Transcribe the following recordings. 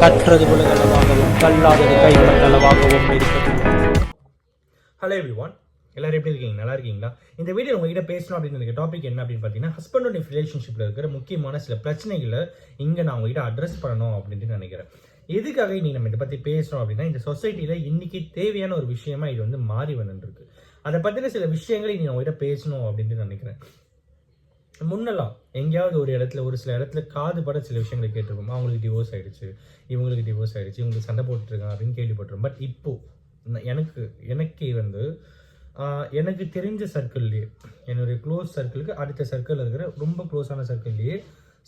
கற்றது உலகளவாகவும் கல்லாதது கைமட்டளவாகவும் இருக்கிறது. Hello everyone, எல்லாரும் எப்படி இருக்கீங்க? நல்லா இருக்கீங்களா? இந்த வீடியோ உங்ககிட்ட பேசணும் அப்படின்னு எனக்கு டாபிக் என்ன அப்படின்னு பார்த்தீங்கன்னா, ஹஸ்பண்ட் அண்ட் ஒய்ஃப் ரிலேஷன்ஷிப்பில் இருக்கிற முக்கியமான சில பிரச்சனைகளை இங்கே நான் உங்ககிட்ட அட்ரஸ் பண்ணணும் அப்படின்ட்டு நினைக்கிறேன். எதுக்காக இன்னைக்கு நம்ம இதை பற்றி பேசுகிறோம் அப்படின்னா, இந்த சொசைட்டியில் இன்னைக்கு தேவையான ஒரு விஷயமா இது வந்து மாறி வந்துருக்கு. அதை பற்றின சில விஷயங்களை நீங்கள் உங்ககிட்ட பேசணும் அப்படின்ட்டு நினைக்கிறேன். முன்னெல்லாம் எங்கேயாவது ஒரு சில இடத்துல காது பட சில விஷயங்களை கேட்டிருக்கோம். அவங்களுக்கு டிவோர்ஸ் ஆகிடுச்சு, இவங்களுக்கு டிவோர்ஸ் ஆகிடுச்சு, இவங்களுக்கு சண்டை போட்டுருக்காங்க அப்படின்னு கேள்விப்பட்டிருக்கோம். பட் இப்போது எனக்கு வந்து எனக்கு தெரிஞ்ச சர்க்கிள்லேயே, என்னுடைய க்ளோஸ் சர்க்கிளுக்கு அடுத்த சர்க்கிள் இருக்கிற ரொம்ப க்ளோஸான சர்க்கிள்லேயே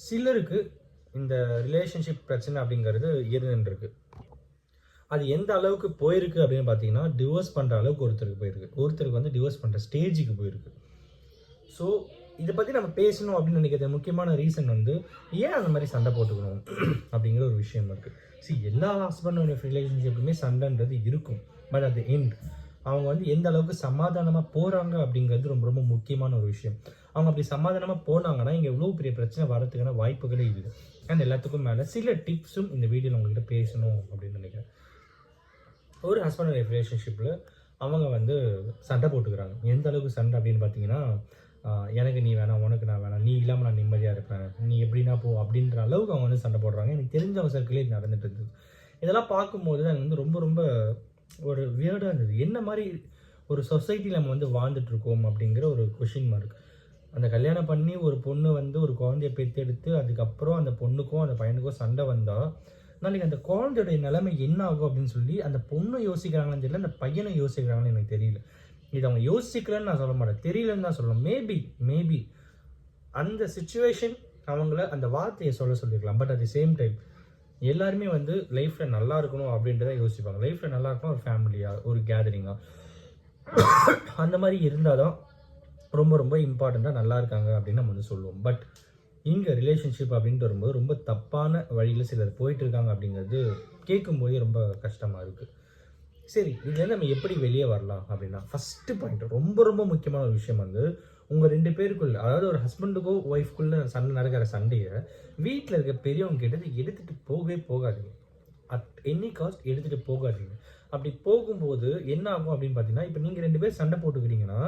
சிலருக்கு இந்த ரிலேஷன்ஷிப் பிரச்சனை அப்படிங்கிறது இருந்துருக்கு. அது எந்த அளவுக்கு போயிருக்கு அப்படின்னு பார்த்தீங்கன்னா, டிவோர்ஸ் பண்ணுற அளவுக்கு ஒருத்தருக்கு வந்து டிவோர்ஸ் பண்ணுற ஸ்டேஜுக்கு போயிருக்கு. ஸோ இதை பற்றி நம்ம பேசணும் அப்படின்னு நினைக்கிறது முக்கியமான ரீசன் வந்து, ஏன் அந்த மாதிரி சண்டை போட்டுக்கணும் அப்படிங்கிற ஒரு விஷயம் இருக்குது. எல்லா ஹஸ்பண்ட் அண்ட் ஒய்ஃப் ரிலேஷன்ஷிப்புமே சண்டைன்றது இருக்கும். பட் அது எண்ட் அவங்க வந்து எந்த அளவுக்கு சமாதானமாக போகிறாங்க அப்படிங்கிறது ரொம்ப ரொம்ப முக்கியமான ஒரு விஷயம். அவங்க அப்படி சமாதானமாக போனாங்கன்னா இங்கே எவ்வளோ பெரிய பிரச்சனை வரதுக்கான வாய்ப்புகளே இல்லை. அண்ட் எல்லாத்துக்கும் மேலே சில டிப்ஸும் இந்த வீடியோவில் உங்கள்கிட்ட பேசணும் அப்படின்னு நினைக்கிறேன். ஒரு ஹஸ்பண்ட் அண்ட் ஒய்ஃப் ரிலேஷன்ஷிப்பில் அவங்க வந்து சண்டை போட்டுக்கிறாங்க. எந்த அளவுக்கு சண்டை அப்படின்னு பார்த்தீங்கன்னா, எனக்கு நீ வேணாம், உனக்கு நான் வேணாம், நீ இல்லாமல் நான் நிம்மதியாக இருப்பேன், நீ எப்படின்னா போ அப்படின்ற அளவுக்கு அவங்க வந்து சண்டை போடுறாங்க. எனக்கு தெரிஞ்சவங்க சர்க்கிளே இது நடந்துட்டு இருந்தது. இதெல்லாம் பார்க்கும்போது தான் எனக்கு வந்து ரொம்ப ரொம்ப ஒரு வியர்டாக இருந்தது. என்ன மாதிரி ஒரு சொசைட்டியில் நம்ம வந்து வாழ்ந்துட்டுருக்கோம் அப்படிங்கிற ஒரு கொஷின் மார்க். அந்த கல்யாணம் பண்ணி ஒரு பொண்ணு வந்து ஒரு குழந்தைய பெற்றெடுத்து அதுக்கப்புறம் அந்த பொண்ணுக்கும் அந்த பையனுக்கும் சண்டை வந்தால், நாளைக்கு அந்த குழந்தையுடைய நிலைமை என்ன ஆகும் அப்படின்னு சொல்லி அந்த பொண்ணு யோசிக்கிறாங்கன்னு தெரியல, அந்த பையனை யோசிக்கிறாங்கன்னு எனக்கு தெரியல. இது அவங்க யோசிக்கலன்னு நான் சொல்ல மாட்டேன், தெரியலன்னு தான் சொல்லணும். மேபி அந்த சிச்சுவேஷன் அவங்கள அந்த வார்த்தையை சொல்லியிருக்கலாம். But at the same time எல்லாருமே வந்து லைஃப்பில் நல்லா இருக்கணும் அப்படின்றத யோசிப்பாங்க. லைஃப்பில் நல்லா இருக்கணும், ஒரு ஃபேமிலியாக, ஒரு கேதரிங்காக அந்த மாதிரி இருந்தால் தான் ரொம்ப ரொம்ப இம்பார்ட்டண்ட்டாக நல்லா இருக்காங்க அப்படின்னு நம்ம வந்து சொல்லுவோம். பட் இங்கே ரிலேஷன்ஷிப் அப்படின்ட்டு வரும்போது ரொம்ப தப்பான வழியில் சிலர் போயிட்டுருக்காங்க அப்படிங்கிறது கேட்கும்போதே ரொம்ப கஷ்டமாக இருக்குது. சரி, இதுலேருந்து நம்ம எப்படி வெளியே வரலாம் அப்படின்னா, ஃபஸ்ட்டு பாயிண்ட் ரொம்ப ரொம்ப முக்கியமான ஒரு விஷயம் வந்து, உங்கள் 2 பேருக்குள்ள, அதாவது ஒரு ஹஸ்பண்டுக்கோ ஒய்ஃப்குள்ளே சண்டை நடக்கிற சண்டையை வீட்டில் இருக்க பெரியவங்க கிட்ட எடுத்துகிட்டு போகாதீங்க. அட் எனி காஸ்ட் எடுத்துகிட்டு போகாதீங்க. அப்படி போகும்போது என்ன ஆகும் அப்படின்னு பார்த்தீங்கன்னா, இப்போ நீங்கள் 2 பேர் சண்டை போட்டுக்கிறீங்கன்னா,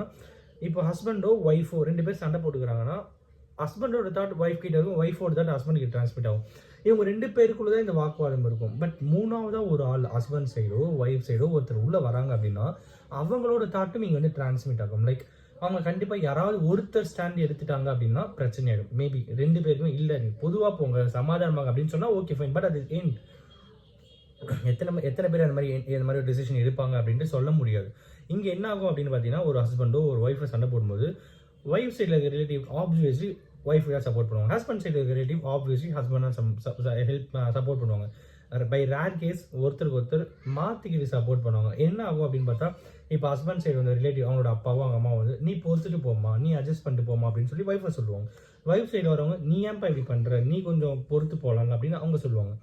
இப்போ ஹஸ்பண்டோ ஒய்ஃபோ 2 பேர் சண்டை போட்டுக்கிறாங்கன்னா, ஹஸ்பண்டோட தாட் ஒய்ஃப் கிட்ட இருக்கும், ஒய்ஃபோட தாட் ஹஸ்பண்ட் கிட்ட டிரான்ஸ்மிட் ஆகும். இவங்க 2 பேருக்குள்ள தான் இந்த வாக்குவாதம் இருக்கும். பட் மூணாவதாக ஒரு ஆள், ஹஸ்பண்ட் சைடோ ஒய்ஃப் சைடோ ஒருத்தர் உள்ளே வராங்க அப்படின்னா, அவங்களோட தாட்டும் இங்கே வந்து டிரான்ஸ்மிட் ஆகும். லைக் அவங்க கண்டிப்பாக யாராவது ஒருத்தர் ஸ்டாண்ட் எடுத்துட்டாங்க அப்படின்னா பிரச்சனை ஆகிடும். மேபி 2 பேருக்குமே இல்லை, நீங்கள் பொதுவாக போங்க சமாதானமாக அப்படின்னு சொன்னால் ஓகே ஃபைன். பட் அது எண்ட் எத்தனை பேர் அந்த மாதிரி ஒரு டிசிஷன் எடுப்பாங்க அப்படின்ட்டு சொல்ல முடியாது. இங்கே என்ன ஆகும் அப்படின்னு பார்த்தீங்கன்னா, ஒரு ஹஸ்பண்டோ ஒரு ஒய்ஃபை சண்டை போடும்போது ஒய்ஃப் சைடில் இருக்க ரிலேட்டிவ் ஆப்வியஸ்லி ஒய்ஃப் தான் சப்போர்ட் பண்ணுவாங்க. ஹஸ்பண்ட் சைடில் இருக்க relative obviously husband help support பண்ணுவாங்க. பை ரேர் கேஸ் ஒருத்தருக்கு ஒருத்தர் மாற்றிக்கிட்டு சப்போர்ட் பண்ணுவாங்க. என்ன ஆகும் அப்படின்னு பார்த்தா, இப்போ ஹஸ்பண்ட் சைடு வந்து ரிலேட்டிவ் அவங்களோட அப்பாவோ அவங்க அம்மா வந்து, நீ பொறுத்துட்டு போமா, நீ அட்ஜஸ்ட் பண்ணிட்டு போமா அப்படின்னு சொல்லி ஒய்ஃபை சொல்லுவாங்க. ஒய்ஃப் சைடு வரவங்க, நீ ஏன்ப்பா இப்படி பண்ணுற, நீ கொஞ்சம் பொறுத்து போகலாம் அப்படின்னு அவங்க சொல்லுவாங்க.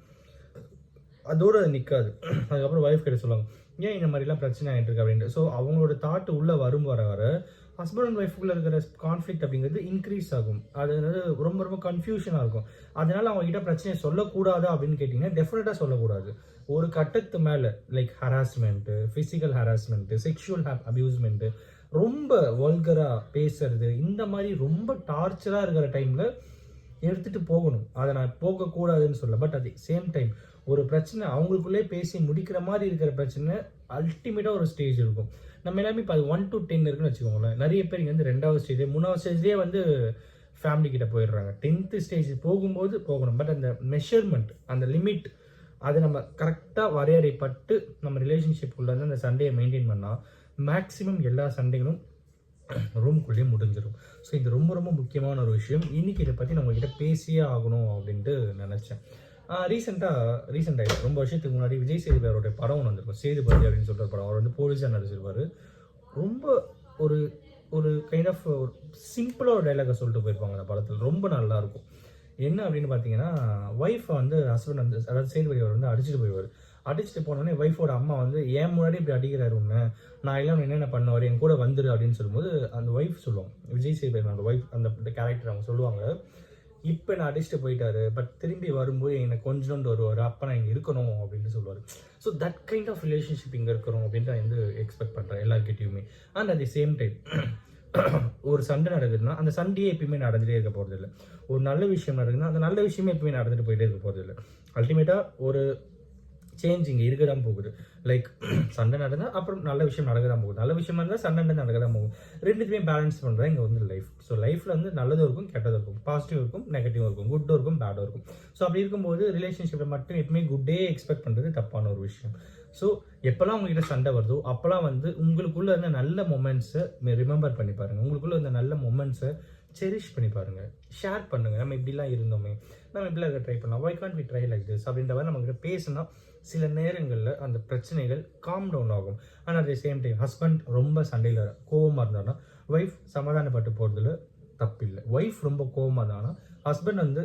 அதோடு அது நிற்காது. அதுக்கப்புறம் ஒய்ஃப் கிட்ட சொல்லுவாங்க, ஏன் இந்த மாதிரிலாம் பிரச்சனை ஆகிட்டு இருக்கு அப்படின்ட்டு. ஸோ அவங்களோட தாட்டு உள்ளே வர ஹஸ்பண்ட் அண்ட் ஒய்ஃபுக்குள்ளே இருக்கிற கான்ஃப்ளிக்ட் அப்படிங்கிறது இன்க்ரீஸ் ஆகும். அது வந்து ரொம்ப ரொம்ப கன்ஃபியூஷனாக இருக்கும். அதனால அவங்க கிட்ட பிரச்சனையை சொல்லக்கூடாதா அப்படின்னு கேட்டிங்கன்னா, டெஃபினட்டாக சொல்லக்கூடாது. ஒரு கட்டத்து மேலே like harassment, physical harassment, sexual abusement, ரொம்ப வல்கராக பேசுறது, இந்த மாதிரி ரொம்ப டார்ச்சராக இருக்கிற டைமில் எடுத்துகிட்டு போகணும். அதை நான் போகக்கூடாதுன்னு சொல்ல. But at the same time ஒரு பிரச்சனை அவங்களுக்குள்ளே பேசி முடிக்கிற மாதிரி இருக்கிற பிரச்சனை அல்டிமேட்டாக ஒரு ஸ்டேஜ் இருக்கும். நம்ம எல்லாமே இப்போ அது 1 to 10 இருக்குன்னு வச்சுக்கோங்களேன். நிறைய பேர் இங்கே வந்து 2வது ஸ்டேஜ் 3வது ஸ்டேஜ்லேயே வந்து ஃபேமிலி கிட்ட போயிடுறாங்க. 10th ஸ்டேஜ் போகும்போது போகணும். பட் அந்த மெஷர்மெண்ட், அந்த லிமிட், அதை நம்ம கரெக்டாக வரையறைப்பட்டு நம்ம ரிலேஷன்ஷிப்புக்குள்ளே வந்து அந்த சண்டையை மெயின்டைன் பண்ணால் மேக்ஸிமம் எல்லா சண்டைகளும் ரூம்குள்ளேயே முடிஞ்சிடும். ஸோ இது ரொம்ப ரொம்ப முக்கியமான ஒரு விஷயம். இன்றைக்கி இதை பற்றி நம்ம கிட்ட பேசியே ஆகணும் அப்படின்ட்டு நினச்சேன். ரீசெண்டாக ரொம்ப வருஷத்துக்கு முன்னாடி விஜய் சேதுபதி அவருடைய படம் ஒன்று வந்திருக்கும், சேதுபதி அப்படின்னு சொல்கிற படம். அவர் வந்து போலீஸாக நடிச்சிருப்பார். ரொம்ப ஒரு ஒரு கைண்ட் ஆஃப் ஒரு சிம்பிளாக ஒரு டைலாகை சொல்லிட்டு போயிருப்பாங்க அந்த படத்தில். ரொம்ப நல்லாயிருக்கும். என்ன அப்படின்னு பார்த்தீங்கன்னா, ஒய்ஃபை வந்து ஹஸ்பண்ட் வந்து, அதாவது சேதுபதி அவர் வந்து அடிச்சுட்டு போனோடனே ஒய்ஃபோட அம்மா வந்து, ஏன் முன்னாடி இப்படி அடிக்கிறாரு உன்னை, நான் எல்லாம் என்னென்ன பண்ணுவார், என் கூட வந்துரு அப்படின்னு சொல்லும்போது அந்த ஒய்ஃப் சொல்லுவாங்க, விஜய் சேதுபதி ஒய்ஃப், அந்த கேரக்டர் அவங்க சொல்லுவாங்க, இப்போ நான் அடிச்சுட்டு போயிட்டாரு, பட் திரும்பி வரும்போது என்னை கொஞ்சோண்டு வருவார், அப்போ நான் இங்கே இருக்கணும் அப்படின்னு சொல்லுவார். So that kind of relationship இங்கே இருக்கிறோம் அப்படின்னு நான் வந்து எக்ஸ்பெக்ட் பண்ணுறேன் எல்லாருக்கிட்டையுமே. And at the same time ஒரு சண்டை நடக்குதுன்னா அந்த சண்டையே எப்பயுமே நடந்துகிட்டே இருக்க போகிறது இல்லை. ஒரு நல்ல விஷயம் நடக்குதுன்னா அந்த நல்ல விஷயமே எப்பயுமே நடந்துட்டு போயிட்டே இருக்க போகிறது இல்லை. அல்டிமேட்டாக ஒரு சேஞ்ச் இங்கே இருக்க தான் போகுது. லைக் சண்டை நடந்தால் அப்புறம் நல்ல விஷயம் நடக்க தான் போகுது, நல்ல விஷயமா இருந்தால் சண்டை நடக்க தான் போகும். ரெண்டுத்தையுமே பேலன்ஸ் பண்ணுறது இங்கே வந்து லைஃப். ஸோ லைஃப்பில் வந்து நல்லதும் இருக்கும் கெட்டதும் இருக்கும், பாசிட்டிவ் இருக்கும் நெகட்டிவும் இருக்கும், குட்டும் இருக்கும் பேடும் இருக்கும். ஸோ அப்படி இருக்கும்போது ரிலேஷன்ஷிப்பில் மட்டும் எப்பவுமே குட்டே எக்ஸ்பெக்ட் பண்ணுறது தப்பான ஒரு விஷயம். ஸோ எப்போல்லாம் உங்ககிட்ட சண்டை வருதோ அப்போல்லாம் வந்து உங்களுக்குள்ளே இருந்த நல்ல மொமெண்ட்ஸை ரிமெம்பர் பண்ணி பாருங்கள். உங்களுக்குள்ளே இருந்த நல்ல மொமெண்ட்ஸை செரிஷ் பண்ணி பாருங்கள், ஷேர் பண்ணுங்கள். நம்ம இப்படிலாம் இருந்தோமே, நம்ம இப்படிலாம் இருக்க ட்ரை பண்ணலாம், why can't we try like this அப்படின்ற மாதிரி நம்மகிட்ட பேசினா சில நேரங்களில் அந்த பிரச்சனைகள் காம் டவுன் ஆகும். ஆனால் at the same time husband ரொம்ப சண்டையில் கோவமாக இருந்தாங்கன்னா ஒய்ஃப் சமாதானப்பட்டு போகிறதுல தப்பில்லை. ஒய்ஃப் ரொம்ப கோவமாக இருந்தாங்கன்னா ஹஸ்பண்ட் வந்து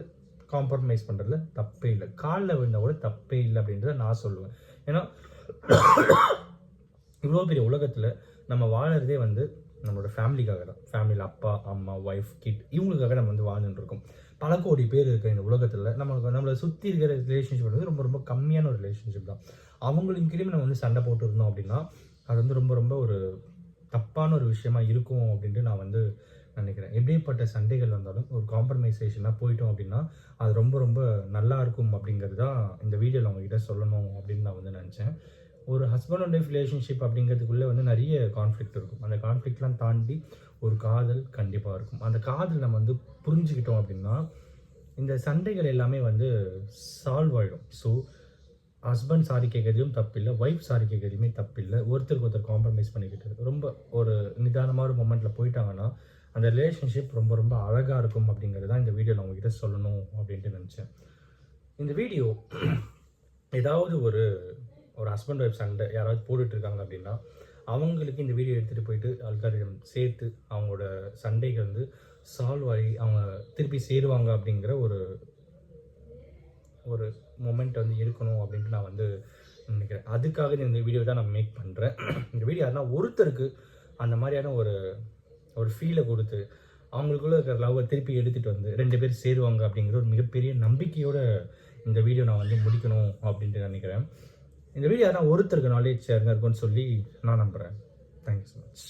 காம்ப்ரமைஸ் பண்ணுறதுல தப்பே இல்லை, காலில் விழுந்தால் கூட தப்பே இல்லை அப்படின்றத நான் சொல்லுவேன். ஏன்னா இவ்வளோ பெரிய உலகத்தில் நம்ம வாழறதே வந்து நம்மளோட ஃபேமிலிக்காக தான். ஃபேமிலியில் அப்பா அம்மா ஒய்ஃப் கிட் இவங்களுக்காக நம்ம வந்து வாழ்ந்துட்டு இருக்கோம். பல கோடி பேர் இருக்கிற இந்த உலகத்தில் நம்மளை சுற்றி இருக்கிற ரிலேஷன்ஷிப் வந்து ரொம்ப ரொம்ப கம்மியான ஒரு ரிலேஷன்ஷிப் தான். அவங்களுக்கு கிட்டேயுமே நம்ம வந்து சண்டை போட்டு இருந்தோம் அப்படின்னா அது வந்து ரொம்ப ரொம்ப ஒரு தப்பான ஒரு விஷயமா இருக்கும் அப்படின்ட்டு நான் வந்து நினைக்கிறேன். எப்படிப்பட்ட சண்டைகள் வந்தாலும் ஒரு காம்ப்ரமைசேஷனாக போயிட்டோம் அப்படின்னா அது ரொம்ப ரொம்ப நல்லா இருக்கும் அப்படிங்கிறது தான் இந்த வீடியோவில் அவங்ககிட்ட சொல்லணும் அப்படின்னு நான் வந்து நினச்சேன். ஒரு ஹஸ்பண்ட் அண்ட் ஒய்ஃப் ரிலேஷன்ஷிப் அப்படிங்கிறதுக்குள்ளே வந்து நிறைய கான்ஃப்ளிக்ட் இருக்கும். அந்த கான்ஃப்ளிக்ட்லாம் தாண்டி ஒரு காதல் கண்டிப்பாக இருக்கும். அந்த காதல் நம்ம வந்து புரிஞ்சுக்கிட்டோம் அப்படின்னா இந்த சண்டைகள் எல்லாமே வந்து சால்வ் ஆகிடும். ஸோ ஹஸ்பண்ட் சாரி கேட்கறதையும் தப்பில்லை, ஒய்ஃப் சாரி கேட்கறதையுமே தப்பில்லை. ஒருத்தருக்கு ஒருத்தர் காம்ப்ரமைஸ் பண்ணிக்கிட்டு ரொம்ப ஒரு நிதானமான ஒரு மொமெண்ட்டில் போயிட்டாங்கன்னா அந்த ரிலேஷன்ஷிப் ரொம்ப ரொம்ப அழகாக இருக்கும் அப்படிங்கிறது தான் இந்த வீடியோவில் அவங்ககிட்ட சொல்லணும் அப்படின்ட்டு நினச்சேன். இந்த வீடியோ ஏதாவது ஒரு ஹஸ்பண்ட் ஒய்ஃப் சண்டை யாராவது போட்டுட்ருக்காங்க அப்படின்னா அவங்களுக்கு இந்த வீடியோ எடுத்துகிட்டு போயிட்டு அல்காரிதம் சேர்த்து அவங்களோட சண்டைகள் வந்து சால்வ் ஆகி அவங்க திருப்பி சேருவாங்க அப்படிங்கிற ஒரு மொமெண்ட் வந்து இருக்கணும் அப்படின்ட்டு நான் வந்து நினைக்கிறேன். அதுக்காக இந்த வீடியோ தான் நான் மேக் பண்ணுறேன். இந்த வீடியோ யாருன்னா ஒருத்தருக்கு அந்த மாதிரியான ஒரு ஃபீலை கொடுத்து அவங்களுக்குள்ள இருக்கிற லவ்வை திருப்பி எடுத்துகிட்டு வந்து 2 பேர் சேருவாங்க அப்படிங்கிற ஒரு மிகப்பெரிய நம்பிக்கையோடு இந்த வீடியோ நான் வந்து முடிக்கணும் அப்படின்ட்டு நினைக்கிறேன். இந்த வீடியோ யாரா ஒருத்தருக்கு நாலேஜ் ஷேருங்க இருக்குன்னு சொல்லி நான் நம்புகிறேன். Thank you so much.